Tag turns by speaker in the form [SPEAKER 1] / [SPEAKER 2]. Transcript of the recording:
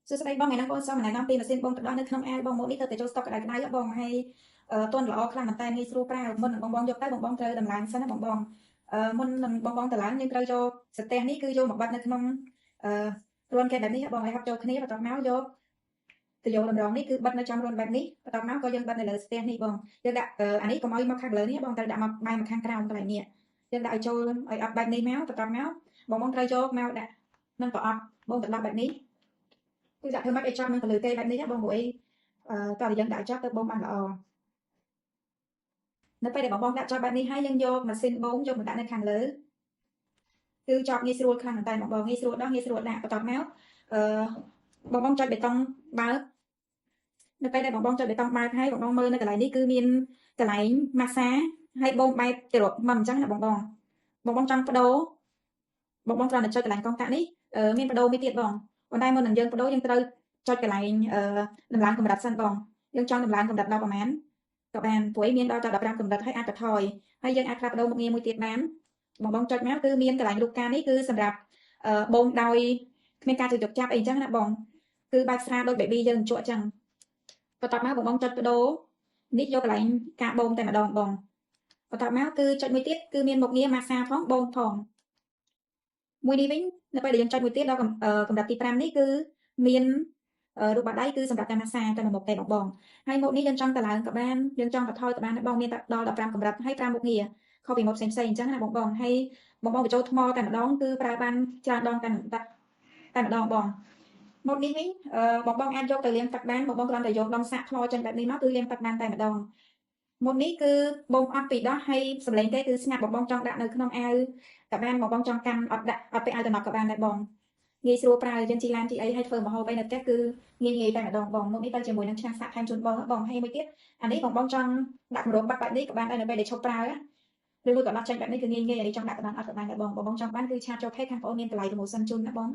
[SPEAKER 1] សួស្តីបងថ្ងៃនេះបងសូមណែនាំពីម៉ាស៊ីនបងទៅដល់នៅក្នុងអាវបងមកនេះទៅចូលស្តុកក្តៅៗបងហើយទន់ល្អខ្លាំងមែនតើងាយស្រួលប្រើមុននឹងបងយកទៅបងត្រូវដំឡើងសិនណាបងមុននឹងបងដំឡើងយើងត្រូវយកសតេះនេះគឺយកមកបាត់នៅក្នុងរួនកែបែបនេះបងឲ្យហត់ចូលគ្នាបន្ទាប់មកយកទៅយកតម្រងនេះគឺបិទនៅចំរួនបែបនេះបន្ទាប់មកក៏យើងបិទនៅលើសតេះនេះបងយើងដាក់អានេះកុំឲ្យមកខាងលើនេះបងត្រូវដាក់មកបែរមកខាងក្រោមកន្លែងនេះយើងដាក់ឲ្យចូលឲ្យអត់បែបនេះមកបន្ទាប់មកបងត្រូវយកមកដាក់នឹងប្រអប់បងទៅដាក់បែបនេះគឺដាក់ធ្វើម៉េចឲ្យចំនឹងទៅលើគេបែបនេះបងព្រោះតើយើងដាក់ចប់ទៅបងបានល្អនៅពេលដែលបងដាក់ចប់បែបនេះហើយយើងយកម៉ាស៊ីនបងយកមកដាក់នៅខាងលើគឺចប់ងាយស្រួលខ្លាំងមែនតើបងងាយស្រួលដោះងាយស្រួលដាក់បន្ទាប់មកបងចុចបេតុងបើកនៅពេលដែលបងចុចបេតុងបើកហើយបងមើលនៅកន្លែងនេះគឺមានកន្លែងម៉ាស្សាហើយបងបែបទៅរកមកអញ្ចឹងណាបងចង់បដូរបងត្រូវតែចុចកន្លែងកុងតាក់នេះមានបដូរមួយទៀតបងប៉ុន្តែមុននឹងយើងបដូរយើងត្រូវចុចកន្លែងដំឡើងកម្រិតសិនបងយើងចង់ដំឡើងកម្រិតដល់ប្រហែលក៏បានព្រោះមានដល់តែ15កម្រិតហើយអាចបន្ថយហើយយើងអាចផ្លាស់ប្ដូរមុខងារមួយទៀតបានបងចុចមកគឺមានកន្លែងរូបការនេះគឺសម្រាប់បងដោយគ្មានការជួយយកចាប់អីអញ្ចឹងណាបងគឺបែបស្រាលដូច baby យើងជក់អញ្ចឹងបន្ទាប់មកបងចុចបដូរនេះយកកន្លែងការបងតែម្ដងបងបន្ទាប់មកគឺចុចមួយទៀតគឺមានមុខងារម៉ាស្សាផងបងផងមួយនេះវិញនៅពេលដែលយើងចុចមួយទៀតដល់កម្រិតទី5នេះគឺមានរូបបាតដៃគឺសម្រាប់តែម៉ាស្សាតែមួយមុខទេបងហើយមុខនេះយើងចង់ទៅឡើងក៏បានយើងចង់បន្ថយក៏បានបងមានដល់15កម្រិតហើយ5មុខងារខុសពីមុខផ្សេងៗអញ្ចឹងណាបងហើយបងបញ្ចូលថ្មតែម្ដងគឺប្រើបានច្រើនដងតែម្ដងបងមុខនេះវិញបងអាចយកទៅលាងទឹកបានបងគ្រាន់តែយកដងសាកថ្មចេញបែបនេះមកគឺលាងទឹកបានតែម្ដងមុននេះគឺបងអត់ពីដោះហើយសម្លេងគេគឺស្ងាត់បងចង់ដាក់នៅក្នុងអាវក៏បានបងចង់កាន់អត់ដាក់អត់ពាក់អាវតំណក់ក៏បានដែរបងងាយស្រួលប្រើយើងជីឡានជីអីឲ្យធ្វើម្ហូបអីនៅផ្ទះគឺងាយតែម្ដងបងមុខនេះទៅជាមួយនឹងឆ្នាំងសាក់ថែមជូនបងហើយមួយទៀតអានេះបងចង់ដាក់កម្រងបាត់បែបនេះក៏បានដែរនៅពេលដែលឈប់ប្រើឬមួយក៏ដាក់ចេញបែបនេះគឺងាយអានេះចង់ដាក់ក៏បានអត់ក៏បានដែរបងចង់បានគឺឆាតចូល page ខាងបងមានកន្លែង promotion ជូនណាបង